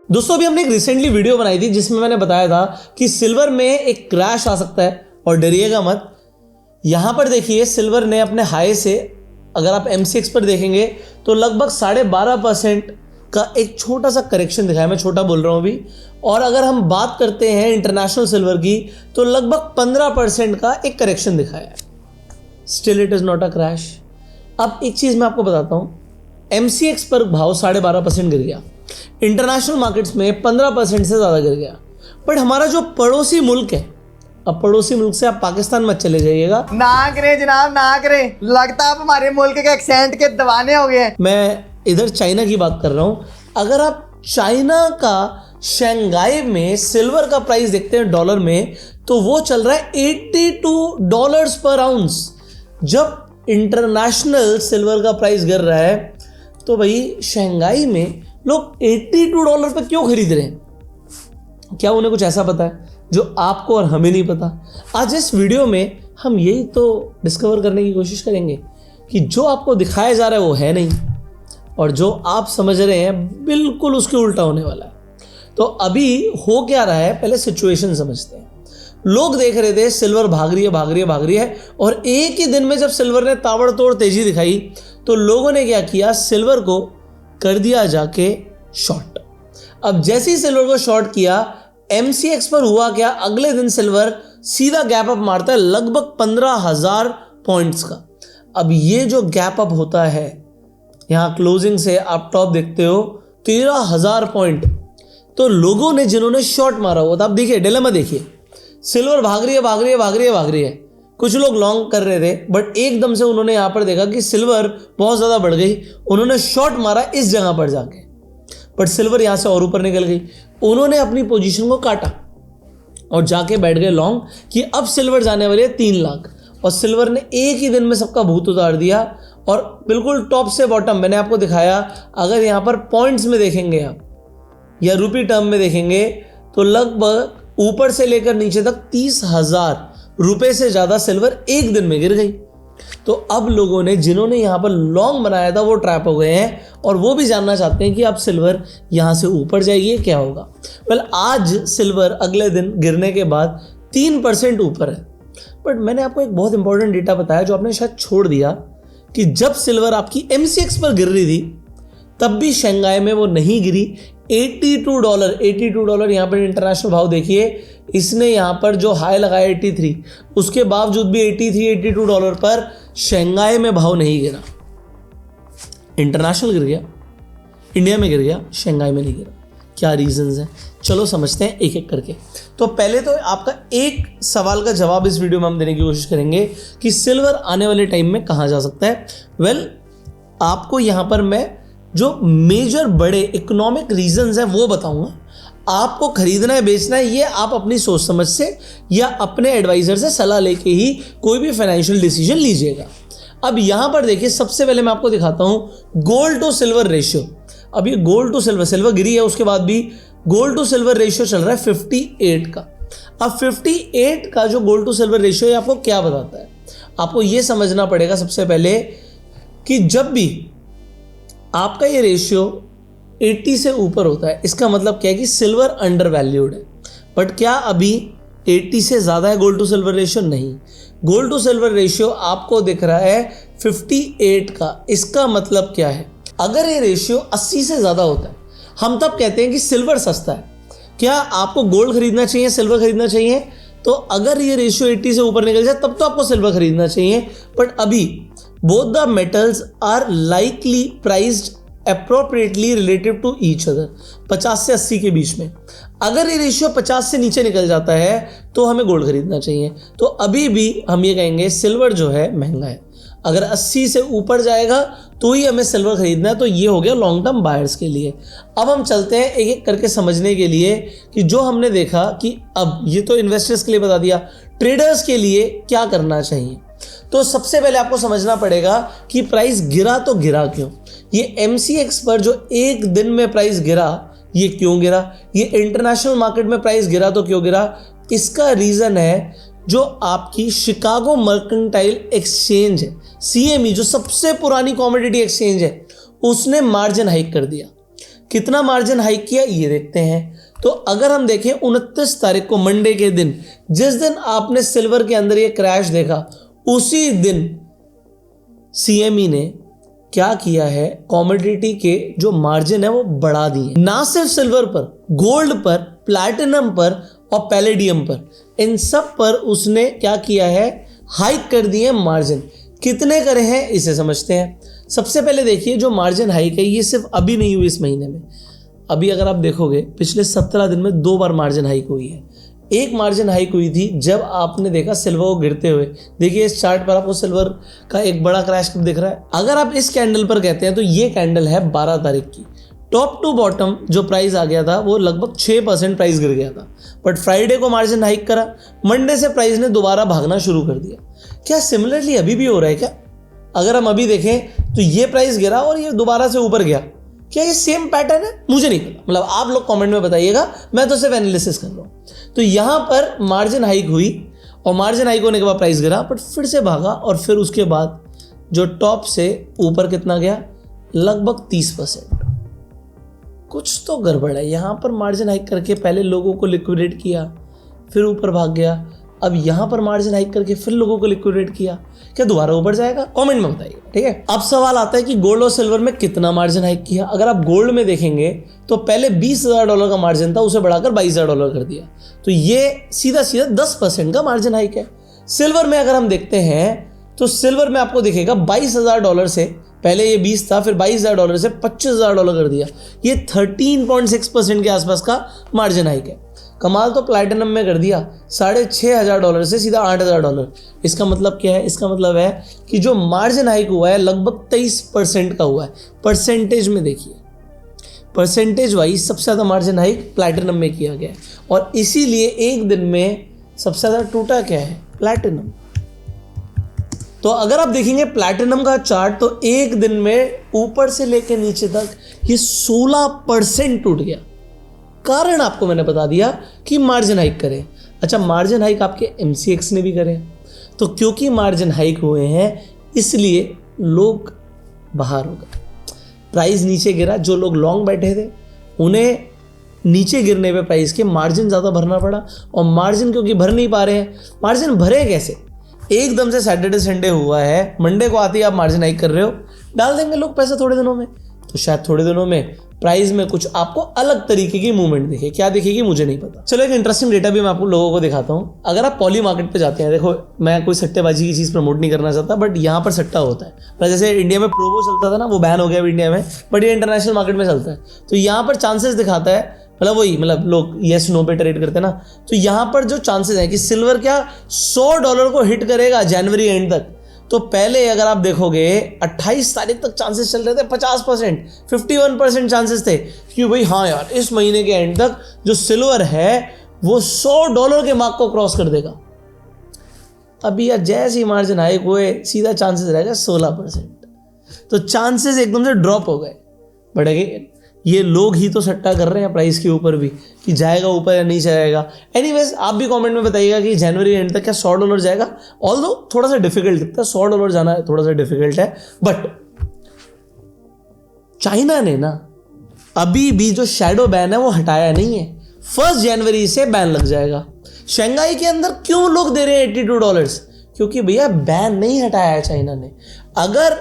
दोस्तों अभी हमने एक रिसेंटली वीडियो बनाई थी जिसमें मैंने बताया था कि सिल्वर में एक क्रैश आ सकता है और डरिएगा मत। यहां पर देखिए सिल्वर ने अपने हाई से, अगर आप MCX पर देखेंगे तो लगभग 12.5% का एक छोटा सा करेक्शन दिखाया। मैं छोटा बोल रहा हूं अभी। और अगर हम बात करते हैं इंटरनेशनल सिल्वर की तो लगभग 15% का एक करेक्शन दिखाया है। Still it is not a crash. अब एक चीज मैं आपको बताता हूं, MCX पर भाव 12.5% गिर गया, इंटरनेशनल मार्केट्स में 15% से ज्यादा गिर गया। बट हमारा जो पड़ोसी मुल्क है, अब पड़ोसी मुल्क से आप पाकिस्तान मत चले जाइएगा। ना करें जनाब, ना करें। लगता है आप हमारे मुल्क के एक्सेंट के दीवाने हो गए। मैं इधर चाइना की बात कर रहा हूं। अगर आप चाइना का शंघाई में सिल्वर का प्राइस देखते हैं डॉलर में, तो वो चल रहा है $82 पर आउंस। जब इंटरनेशनल सिल्वर का प्राइस गिर रहा है तो भाई शंघाई में लोग $82 पर क्यों खरीद रहे हैं? क्या उन्हें कुछ ऐसा पता है जो आपको और हमें नहीं पता? आज इस वीडियो में हम यही तो डिस्कवर करने की कोशिश करेंगे कि जो आपको दिखाया जा रहा है वो है नहीं, और जो आप समझ रहे हैं बिल्कुल उसके उल्टा होने वाला है। तो अभी हो क्या रहा है, पहले सिचुएशन समझते हैं। लोग देख रहे थे सिल्वर भाग रही है, और एक ही दिन में जब सिल्वर ने ताबड़तोड़ तेजी दिखाई तो लोगों ने क्या किया, सिल्वर को कर दिया जाके शॉर्ट। अब जैसे ही सिल्वर को शॉर्ट किया, MCX पर हुआ क्या, अगले दिन सिल्वर सीधा गैप अप मारता है लगभग 15,000 पॉइंट्स का। अब ये जो गैप अप होता है, यहां क्लोजिंग से आप टॉप देखते हो 13,000 पॉइंट। तो लोगों ने जिन्होंने शॉर्ट मारा हुआ था, आप देखिए डिलेमा देखिए, सिल्वर भाग रही है। कुछ लोग लॉन्ग कर रहे थे, बट एकदम से उन्होंने यहां पर देखा कि सिल्वर बहुत ज्यादा बढ़ गई, उन्होंने शॉर्ट मारा इस जगह पर जाके, बट सिल्वर यहां से और ऊपर निकल गई। उन्होंने अपनी पोजीशन को काटा और जाके बैठ गए लॉन्ग कि अब सिल्वर जाने वाली है 3 लाख, और सिल्वर ने एक ही दिन में सबका भूत उतार दिया। और बिल्कुल टॉप से बॉटम मैंने आपको दिखाया, अगर यहां पर पॉइंट्स में देखेंगे आप या रुपी टर्म में देखेंगे तो लगभग ऊपर से लेकर नीचे तक 30,000 रुपए से ज्यादा सिल्वर एक दिन में गिर गई। तो अब लोगों ने, जिन्होंने यहां पर लॉन्ग बनाया था, वो ट्रैप हो गए हैं और वो भी जानना चाहते हैं कि अब सिल्वर यहां से ऊपर जाएगी, क्या होगा। वेल, आज सिल्वर अगले दिन गिरने के बाद 3% ऊपर है। बट मैंने आपको एक बहुत इंपॉर्टेंट डेटा बताया जो आपने शायद छोड़ दिया, कि जब सिल्वर आपकी MCX पर गिर रही थी तब भी शंघाई में वो नहीं गिरी। $82 यहां पर इंटरनेशनल भाव देखिए, इसने यहां पर जो हाई लगाया 83, उसके बावजूद भी $82 पर शंघाई में भाव नहीं गिरा। इंटरनेशनल गिर गया, इंडिया में गिर गया, शंघाई में नहीं गिरा। क्या रीजंस हैं, चलो समझते हैं एक एक करके। तो पहले तो आपका एक सवाल का जवाब इस वीडियो में हम देने की कोशिश करेंगे कि सिल्वर आने वाले टाइम में कहां जा सकता है। वेल, आपको यहां पर मैं जो मेजर बड़े इकोनॉमिक रीजंस हैं वो बताऊंगा। आपको खरीदना है, बेचना है, ये आप अपनी सोच समझ से या अपने एडवाइजर से सलाह लेके ही कोई भी फाइनेंशियल डिसीजन लीजिएगा। अब यहां पर देखिए, सबसे पहले मैं आपको दिखाता हूं गोल्ड टू सिल्वर रेशियो। अब ये गोल्ड टू सिल्वर गिरी है, उसके बाद भी गोल्ड टू सिल्वर रेशियो चल रहा है 58 का। अब 58 का जो गोल्ड टू सिल्वर रेशियो है आपको क्या बताता है? आपको ये समझना पड़ेगा सबसे पहले कि जब भी आपका ये रेशियो 80 से ऊपर होता है, इसका मतलब क्या है कि सिल्वर अंडर वैल्यूड है। बट क्या अभी 80 से ज़्यादा है गोल्ड टू सिल्वर रेशियो? नहीं, गोल्ड टू सिल्वर रेशियो आपको दिख रहा है 58 का। इसका मतलब क्या है, अगर ये रेशियो 80 से ज़्यादा होता है, हम तब कहते हैं कि सिल्वर सस्ता है। क्या आपको गोल्ड खरीदना चाहिए, सिल्वर खरीदना चाहिए? तो अगर ये रेशियो 80 से ऊपर निकल जाए तब तो आपको सिल्वर खरीदना चाहिए। बट अभी both the metals are likely priced appropriately relative to each other, 50 से 80 के बीच में। अगर ये रेशियो 50 से नीचे निकल जाता है तो हमें गोल्ड खरीदना चाहिए। तो अभी भी हम ये कहेंगे सिल्वर जो है महंगा है। अगर 80 से ऊपर जाएगा तो ही हमें सिल्वर खरीदना है। तो ये हो गया लॉन्ग टर्म बायर्स के लिए। अब हम चलते हैं एक एक करके समझने के लिए कि जो हमने देखा कि अब ये तो इन्वेस्टर्स के लिए बता दिया, ट्रेडर्स के लिए क्या करना चाहिए। तो सबसे पहले आपको समझना पड़ेगा कि प्राइस गिरा तो गिरा क्यों। ये MCX पर जो एक दिन में प्राइस गिरा, ये क्यों गिरा? ये इंटरनेशनल मार्केट में प्राइस गिरा तो क्यों गिरा? इसका रीजन है जो आपकी शिकागो मर्केंटाइल एक्सचेंज है, CME, जो सबसे पुरानी कमोडिटी एक्सचेंज है, उसने मार्जिन हाइक कर दिया। कितना मार्जिन हाइक किया ये देखते हैं। तो अगर हम देखें 29 तारीख को मंडे के दिन, जिस दिन आपने सिल्वर के अंदर ये क्रैश देखा, उसी दिन सीएमई ने क्या किया है, कॉमोडिटी के जो मार्जिन है वो बढ़ा दिए। ना सिर्फ सिल्वर पर, गोल्ड पर, प्लैटिनम पर और पैलेडियम पर, इन सब पर उसने क्या किया है, हाइक कर दिए मार्जिन। कितने करे हैं इसे समझते हैं। सबसे पहले देखिए जो मार्जिन हाइक है ये सिर्फ अभी नहीं हुई इस महीने में। अभी अगर आप देखोगे पिछले 17 दिन में 2 बार मार्जिन हाइक हुई है। एक मार्जिन हाइक हुई थी जब आपने देखा सिल्वर को गिरते हुए। देखिए इस चार्ट पर आपको सिल्वर का एक बड़ा क्रैश कब दिख रहा है। अगर आप इस कैंडल पर कहते हैं तो ये कैंडल है 12 तारीख की। टॉप टू बॉटम जो प्राइस आ गया था वो लगभग 6% प्राइस गिर गया था। बट फ्राइडे को मार्जिन हाइक करा, मंडे से प्राइस ने दोबारा भागना शुरू कर दिया। क्या सिमिलरली अभी भी हो रहा है क्या? अगर हम अभी देखें तो ये प्राइस गिरा और ये दोबारा से ऊपर गया। क्या ये सेम पैटर्न है? मुझे नहीं पता, मतलब आप लोग कमेंट में बताइएगा, मैं तो सिर्फ एनालिसिस कर रहा हूं। तो यहां पर मार्जिन हाइक हुई और मार्जिन हाइक होने के बाद प्राइस गिरा, बट फिर से भागा और फिर उसके बाद जो टॉप से ऊपर कितना गया, लगभग 30%। कुछ तो गड़बड़ है। यहां पर मार्जिन हाइक करके पहले लोगों को लिक्विडेट किया, फिर ऊपर भाग गया। अब यहां पर मार्जिन हाइक करके फिर लोगों को लिक्विडेट किया। क्या दोबारा ऊपर जाएगा? कमेंट में बताइए, ठीक है। अब सवाल आता है कि गोल्ड और सिल्वर में कितना मार्जिन हाइक किया। अगर आप गोल्ड में देखेंगे तो पहले $20,000 का मार्जिन था, उसे बढ़ाकर $22,000 कर दिया। तो ये सीधा सीधा 10% का मार्जिन हाइक है। सिल्वर में अगर हम देखते हैं तो सिल्वर में आपको दिखेगा $22,000 से, पहले ये 20 था, फिर $22,000 से $25,000 कर दिया। ये 13.6% के आसपास का मार्जिन हाइक है। कमाल तो प्लैटिनम में कर दिया, $6,500 से सीधा $8,000। इसका मतलब क्या है? इसका मतलब है कि जो मार्जिन हाइक हुआ है लगभग 23% का हुआ है। परसेंटेज में देखिए, परसेंटेज वाइज सबसे ज़्यादा मार्जिन हाइक प्लैटिनम में किया गया है। और इसीलिए एक दिन में सबसे ज़्यादा टूटा क्या है? प्लैटिनम। तो अगर आप देखेंगे प्लैटिनम का चार्ट तो एक दिन में ऊपर से लेकर नीचे तक ये 16% टूट गया। कारण आपको मैंने बता दिया कि मार्जिन हाइक करें। अच्छा, मार्जिन हाइक आपके MCX ने भी करे, तो क्योंकि मार्जिन हाइक हुए हैं इसलिए लोग बाहर हो गए, प्राइस नीचे गिरा। जो लोग लॉन्ग बैठे थे उन्हें नीचे गिरने पे प्राइस के मार्जिन ज़्यादा भरना पड़ा। और मार्जिन क्योंकि भर नहीं पा रहे हैं, मार्जिन भरे कैसे? एकदम से सैटरडे संडे हुआ है, मंडे को आते ही आप मार्जिन हाइक कर रहे हो, डाल देंगे लोग पैसा थोड़े दिनों में। तो शायद थोड़े दिनों में प्राइस में कुछ आपको अलग तरीके की मूवमेंट दिखे। क्या दिखेगी मुझे नहीं पता। चलो एक इंटरेस्टिंग डेटा भी मैं आपको लोगों को दिखाता हूँ। अगर आप पॉली मार्केट पे जाते हैं, देखो मैं कोई सट्टेबाजी की चीज़ प्रमोट नहीं करना चाहता, बट यहाँ पर सट्टा होता है। जैसे इंडिया में प्रोबो चलता था ना, वो बैन हो गया इंडिया में, बट ये इंटरनेशनल मार्केट में चलता है। तो यहाँ पर चांसेस दिखाता है, मतलब वही, मतलब लोग येस नो पे ट्रेड करते हैं ना। तो यहाँ पर जो चांसेस है कि सिल्वर क्या $100 को हिट करेगा जनवरी एंड तक, तो पहले अगर आप देखोगे 28 तारीख तक चांसेस चल रहे थे 50%, 51% चांसेस थे कि भाई हाँ यार इस महीने के एंड तक जो सिल्वर है वो $100 के मार्क को क्रॉस कर देगा। अभी यार जैसे ही मार्जिन हाइक हुए सीधा चांसेस रहेगा 16%, तो चांसेस एकदम से ड्रॉप हो गए। बट अगेन ये लोग ही तो सट्टा कर रहे हैं प्राइस के ऊपर भी कि जाएगा ऊपर या नहीं जाएगा। एनीवेज आप भी कमेंट में बताइएगा कि जनवरी एंड तक क्या $100 जाएगा। ऑल्दो थोड़ा सा डिफिकल्ट दिखता है, $100 जाना थोड़ा सा डिफिकल्ट है। बट चाइना ने ना अभी भी जो शैडो बैन है वो हटाया नहीं है। 1 जनवरी से बैन लग जाएगा। शंघाई के अंदर क्यों लोग दे रहे हैं $82? क्योंकि भैया बैन नहीं हटाया है चाइना ने। अगर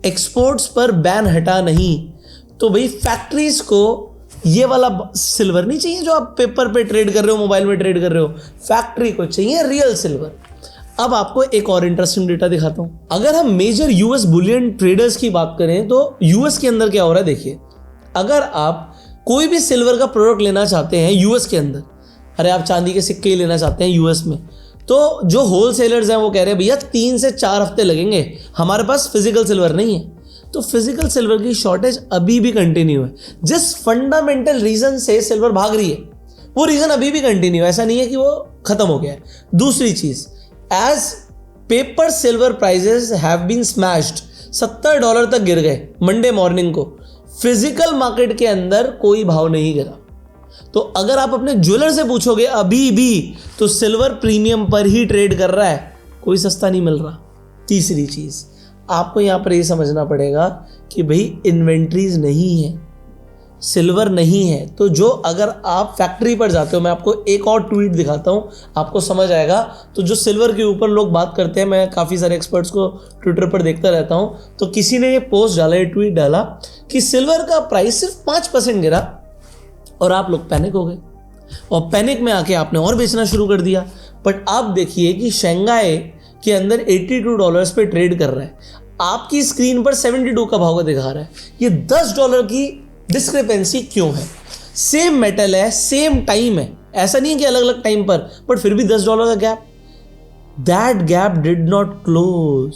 एक्सपोर्ट्स पर बैन हटा नहीं तो भाई फैक्ट्रीज को ये वाला सिल्वर नहीं चाहिए जो आप पेपर पे ट्रेड कर रहे हो, मोबाइल में ट्रेड कर रहे हो। फैक्ट्री को चाहिए रियल सिल्वर। अब आपको एक और इंटरेस्टिंग डेटा दिखाता हूं। अगर हम मेजर यूएस बुलियन ट्रेडर्स की बात करें तो यूएस के अंदर क्या हो रहा है देखिए। अगर आप कोई भी सिल्वर का प्रोडक्ट लेना चाहते हैं यूएस के अंदर, अरे आप चांदी के सिक्के ही लेना चाहते हैं यूएस में, तो जो होलसेलर्स हैं वो कह रहे हैं भैया 3 से 4 हफ्ते लगेंगे, हमारे पास फिजिकल सिल्वर नहीं है। तो फिजिकल सिल्वर की शॉर्टेज अभी भी कंटिन्यू है। जिस फंडामेंटल रीजन से सिल्वर भाग रही है वो रीजन अभी भी कंटिन्यू है, ऐसा नहीं है कि वो खत्म हो गया है। दूसरी चीज, as paper silver prices have been smashed, $70 तक गिर गए मंडे मॉर्निंग को। फिजिकल मार्केट के अंदर कोई भाव नहीं गिरा। तो अगर आप अपने ज्वेलर से पूछोगे अभी भी तो सिल्वर प्रीमियम पर ही ट्रेड कर रहा है, कोई सस्ता नहीं मिल रहा। तीसरी चीज आपको यहां पर यह समझना पड़ेगा कि भाई इन्वेंट्रीज नहीं है। सिल्वर नहीं है। तो जो अगर आप फैक्ट्री पर जाते हो, मैं आपको एक और ट्वीट दिखाता हूँ, आपको समझ आएगा। तो जो सिल्वर के ऊपर लोग बात करते हैं, मैं काफ़ी सारे एक्सपर्ट्स को ट्विटर पर देखता रहता हूँ, तो किसी ने ये पोस्ट डाला, ये ट्वीट डाला कि सिल्वर का प्राइस सिर्फ 5% गिरा और आप लोग पैनिक हो गए और पैनिक में आके आपने और बेचना शुरू कर दिया। बट आप देखिए कि शंघाई के अंदर $82 पे ट्रेड कर रहा है, आपकी स्क्रीन पर 72 का भाव दिखा रहा है। ये $10 की डिस्क्रिपेंसी क्यों है? सेम मेटल है, सेम टाइम है, ऐसा नहीं है कि अलग अलग टाइम पर, बट फिर भी $10 का gap. That gap did not close,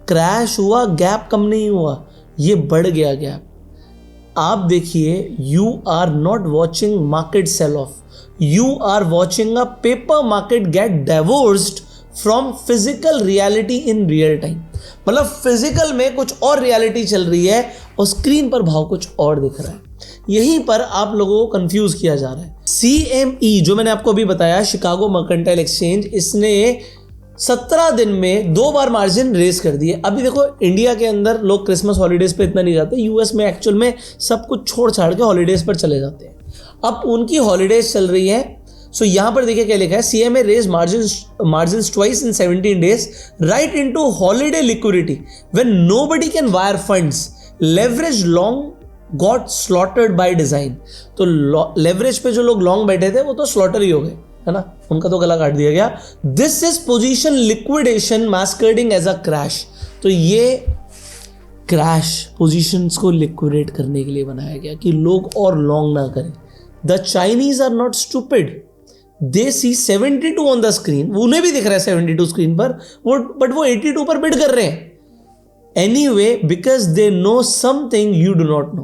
crash हुआ, गैप कम नहीं हुआ, ये बढ़ गया गैप। आप देखिए, you are not watching market sell off, you are watching a paper market get divorced from physical reality in real time. मतलब फिजिकल में कुछ और रियलिटी चल रही है और स्क्रीन पर भाव कुछ और दिख रहा है। यहीं पर आप लोगों को कंफ्यूज किया जा रहा है। CME जो मैंने आपको अभी बताया, शिकागो मर्केंटाइल एक्सचेंज, इसने 17 दिन में 2 बार मार्जिन रेस कर दिए। अभी देखो, इंडिया के अंदर लोग क्रिसमस हॉलीडेज पे इतना नहीं जाते, यूएस में एक्चुअल में सब कुछ छोड़ छाड़ के हॉलीडेज पर चले जाते हैं। अब उनकी हॉलीडेज चल रही है। सो यहां पर देखिए क्या लिखा है, CME raise margins twice in 17 days right into holiday liquidity when nobody can wire funds, leverage long got slaughtered by design। तो लेवरेज पे जो लोग लॉन्ग बैठे थे वो तो स्लॉटर ही हो गए, है ना, उनका तो गला काट दिया गया। This is position liquidation masquerading as a crash. तो ये क्रैश पोजीशंस को लिक्विडेट करने के लिए बनाया गया कि लोग और लॉन्ग ना करें। The Chinese are not stupid, they see 72 on the screen, उन्हें भी दिख रहा है 72 स्क्रीन पर, बट वो 82 पर बिड कर रहे हैं anyway, because they know something you do not know.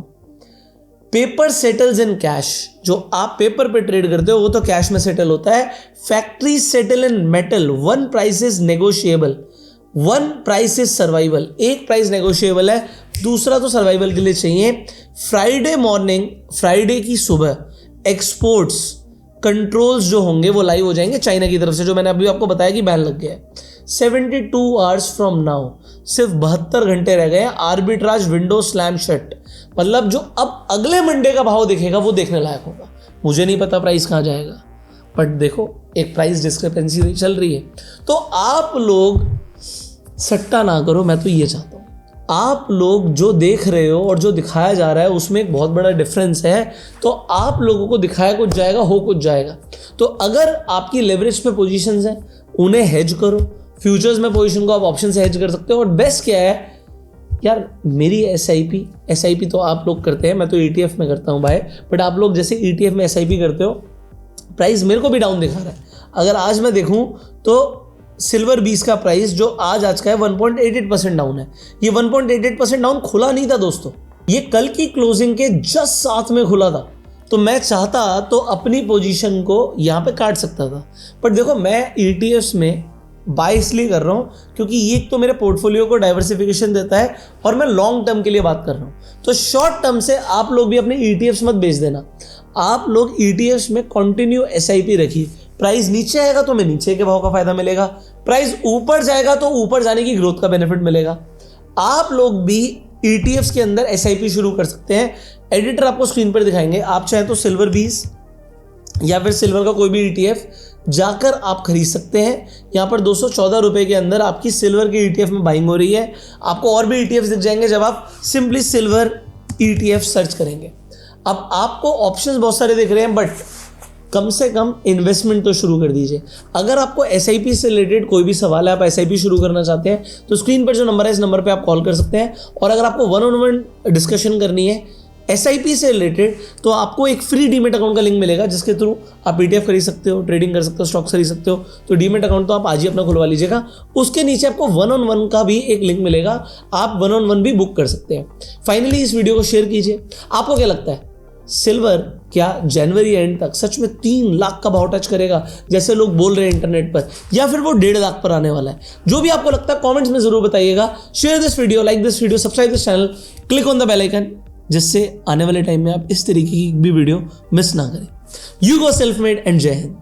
Paper settles in cash, जो आप पेपर पे ट्रेड करते हो वो तो कैश में सेटल होता है। Factory settle in metal, one price is negotiable, one price is survival. एक प्राइस नेगोशिएबल है, दूसरा तो सर्वाइवल के लिए चाहिए। फ्राइडे मॉर्निंग, फ्राइडे की सुबह एक्सपोर्ट्स कंट्रोल्स जो होंगे वो लाइव हो जाएंगे चाइना की तरफ से, जो मैंने अभी आपको बताया कि बैन लग गया है। 72 आवर्स फ्रॉम नाउ, सिर्फ 72 घंटे रह गए, आर्बिट्राज विंडो स्लैम शट। मतलब जो अब अगले मंडे का भाव दिखेगा वो देखने लायक होगा। मुझे नहीं पता प्राइस कहाँ जाएगा, बट देखो एक प्राइस डिस्क्रिपेंसी चल रही है। तो आप लोग सट्टा ना करो, मैं तो ये चाहता हूँ। आप लोग जो देख रहे हो और जो दिखाया जा रहा है उसमें एक बहुत बड़ा डिफरेंस है। तो आप लोगों को दिखाया कुछ जाएगा, हो कुछ जाएगा। तो अगर आपकी लेवरेज पे पोजीशंस हैं, उन्हें हेज करो। फ्यूचर्स में पोजीशन को आप ऑप्शन से हेज कर सकते हो। और बेस्ट क्या है यार, मेरी SIP तो आप लोग करते हैं, मैं तो ETF में करता हूँ भाई, बट आप लोग जैसे ETF में SIP करते हो, प्राइस मेरे को भी डाउन दिखा रहा है। अगर आज मैं देखूँ तो सिल्वर 20 का प्राइस जो आज का है 1.88% डाउन है। ये 1.88% डाउन खुला नहीं था दोस्तों, ये कल की क्लोजिंग के जस्ट साथ में खुला था। तो मैं चाहता तो अपनी पोजीशन को यहाँ पे काट सकता था, बट देखो मैं ETFs में बाय इसलिए कर रहा हूँ क्योंकि ये तो मेरे पोर्टफोलियो को डाइवर्सिफिकेशन देता है और मैं लॉन्ग टर्म के लिए बात कर रहा हूँ। तो शॉर्ट टर्म से आप लोग भी अपने ETFs मत बेच देना, आप लोग ETFs में कंटिन्यू SIP रखिए। प्राइस नीचे आएगा तो हमें नीचे के भाव का फायदा मिलेगा, प्राइस ऊपर जाएगा तो ऊपर जाने की ग्रोथ का बेनिफिट मिलेगा। आप लोग भी ETFs के अंदर SIP शुरू कर सकते हैं। एडिटर आपको स्क्रीन पर दिखाएंगे, आप चाहें तो सिल्वर 20 या फिर सिल्वर का कोई भी ETF जाकर आप खरीद सकते हैं। यहाँ पर 214 रुपए के अंदर आपकी सिल्वर के ETF में बाइंग हो रही है। आपको और भी ETFs दिख जाएंगे जब आप सिंपली सिल्वर ETF सर्च करेंगे। अब आपको ऑप्शंस बहुत सारे दिख रहे हैं, बट कम से कम इन्वेस्टमेंट तो शुरू कर दीजिए। अगर आपको SIP से रिलेटेड कोई भी सवाल है, आप SIP शुरू करना चाहते हैं, तो स्क्रीन पर जो नंबर है इस नंबर पे आप कॉल कर सकते हैं। और अगर आपको 1-on-1 डिस्कशन करनी है SIP से रिलेटेड, तो आपको एक फ्री डीमेट अकाउंट का लिंक मिलेगा जिसके थ्रू आप ETF खरीद सकते हो, ट्रेडिंग कर सकते हो, स्टॉक्स खरीद सकते हो। तो डीमेट अकाउंट तो आप आज ही अपना खुलवा लीजिएगा। उसके नीचे आपको 1-on-1 का भी एक लिंक मिलेगा, आप 1-on-1 भी बुक कर सकते हैं। फाइनली इस वीडियो को शेयर कीजिए। आपको क्या लगता है, सिल्वर क्या जनवरी एंड तक सच में 3 लाख का भाव टच करेगा जैसे लोग बोल रहे हैं इंटरनेट पर, या फिर वो 1.5 लाख पर आने वाला है? जो भी आपको लगता है कमेंट्स में जरूर बताइएगा। Share this video, like this video, subscribe this channel, click on the bell icon, जिससे आने वाले टाइम में आप इस तरीके की भी वीडियो मिस ना करें। You go self made and जय हिंद।